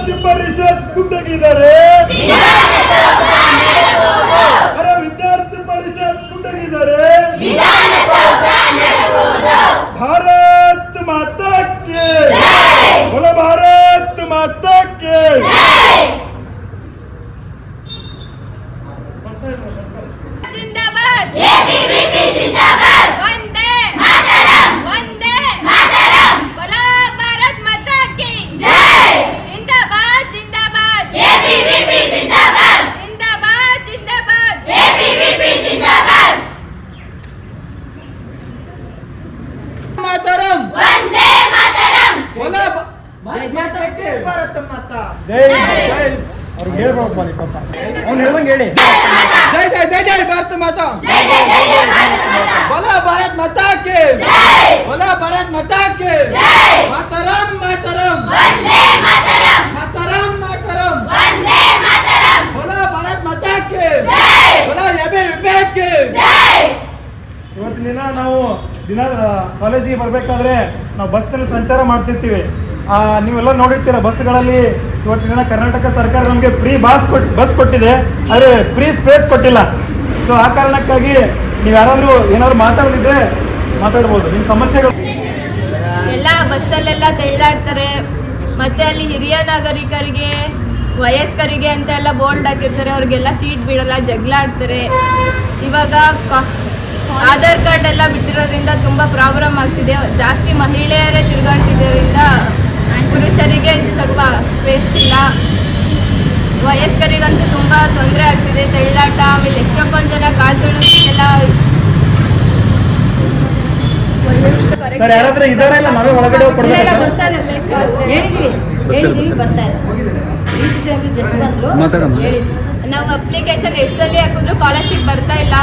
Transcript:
ವಿದ್ಯಾರ್ಥಿ ಪರಿಷತ್ ಕುಂಟಗಿದ್ದಾರೆ. ಅರೆ ವಿದ್ಯಾರ್ಥಿ ಪರಿಷತ್ ಕುಂಟಗಿದ್ದಾರೆ. ಭಾರತ್ ಮಾತಾ ಕಿ ಬೋಲೋ, ಭಾರತ್ ಮಾತಾ ಕಿ. जिंदाबाद एबीवीपी जिंदाबाद वंदे मातरम वंदे मातरम बोलो भारत माता की जय. जिंदाबाद जिंदाबाद एबीवीपी जिंदाबाद जिंदाबाद जिंदाबाद एबीवीपी जिंदाबाद. मातरम वंदे मातरम बोलो भारत माता की. भारत माता ಜೈ ಜೈ. ಅವ್ರಿಗೆ ಹೇಳ್ಬೇಕು ಬನ್ನಿ ಪಾಪ, ಅವ್ನು ಹೇಳ್ದಂಗೆ ಹೇಳಿ. जय जय जय जय भारत माता. जय जय जय जय भारत माता. बोलो भारत माता की जय. बोलो भारत माता की जय. मातरम मातरम वंदे मातरम मातरम मातरम वंदे मातरम बोलो भारत माता की जय. बोलो एबीवीपी की जय. ಇವತ್ತಿನ ದಿನ ನಾವು ಕಾಲೇಜಿಗೆ ಬರಬೇಕಾದ್ರೆ ನಾವು ಬಸ್ಸಲ್ಲಿ ಸಂಚಾರ ಮಾಡ್ತಿರ್ತೀವಿ. ನೀವೆಲ್ಲ ನೋಡಿರ್ತೀರ ಬಸ್ಗಳಲ್ಲಿ ಇವತ್ತಿನ ದಿನ ಕರ್ನಾಟಕ ಸರ್ಕಾರ ನಮಗೆ ಫ್ರೀ ಬಸ್ ಕೊಟ್ಟಿದೆ, ಆದರೆ ಫ್ರೀ ಸ್ಪೇಸ್ ಕೊಟ್ಟಿಲ್ಲ. ಸೊ ಆ ಕಾರಣಕ್ಕಾಗಿ ನೀವು ಯಾರಾದರೂ ಏನಾದ್ರು ಮಾತಾಡೋದಿದ್ರೆ ಮಾತಾಡ್ಬೋದು, ನಿಮ್ಮ ಸಮಸ್ಯೆಗಳು. ಎಲ್ಲ ಬಸ್ಸಲ್ಲೆಲ್ಲ ತೆಳ್ಳಾಡ್ತಾರೆ, ಮತ್ತೆ ಅಲ್ಲಿ ಹಿರಿಯ ನಾಗರಿಕರಿಗೆ ವಯಸ್ಕರಿಗೆ ಅಂತ ಎಲ್ಲ ಬೋರ್ಡ್ ಹಾಕಿರ್ತಾರೆ, ಅವ್ರಿಗೆಲ್ಲ ಸೀಟ್ ಬಿಡಲ್ಲ, ಜಗಳ ಆಡ್ತಾರೆ. ಇವಾಗ ಆಧಾರ್ ಕಾರ್ಡ್ ಎಲ್ಲ ಬಿಟ್ಟಿರೋದ್ರಿಂದ ತುಂಬ ಪ್ರಾಬ್ಲಮ್ ಆಗ್ತಿದೆ. ಜಾಸ್ತಿ ಮಹಿಳೆಯರೇ ತಿರುಗಾಡ್ತಿದ್ದರಿಂದ ಪುರುಷರಿಗೆ ಸ್ವಲ್ಪ ಸ್ಪೇಸ್ ಇಲ್ಲ. ವಯಸ್ಕರಿಗಂತೂ ತುಂಬ ತೊಂದರೆ ಆಗ್ತಿದೆ, ತೆಳ್ಳಾಟ. ಆಮೇಲೆ ಎಷ್ಟೊಂದು ಜನ ಕಾಲು ತುಳಿಸ್ಕೆಲ್ಲ ಸರ್ ಯಾರಾದ್ರೂ ಇದಾರೆ ಇಲ್ಲ, ನಾವೇ ಒಳಗಡೆ ಹೋಗಿ ಕೊಡ್ಬೇಕು. ಹೇಳಿದೀವಿ ಬರ್ತಾ ಇದೆ. ಜಸ್ಟ್ ಬಂದ್ರು ಹೇಳಿದ್ವಿ. ನಾವು ಅಪ್ಲಿಕೇಶನ್ ಎಷ್ಟು ಸಲ ಹಾಕಿದ್ರು ಸ್ಕಾಲರ್ಶಿಪ್ ಬರ್ತಾ ಇಲ್ಲ.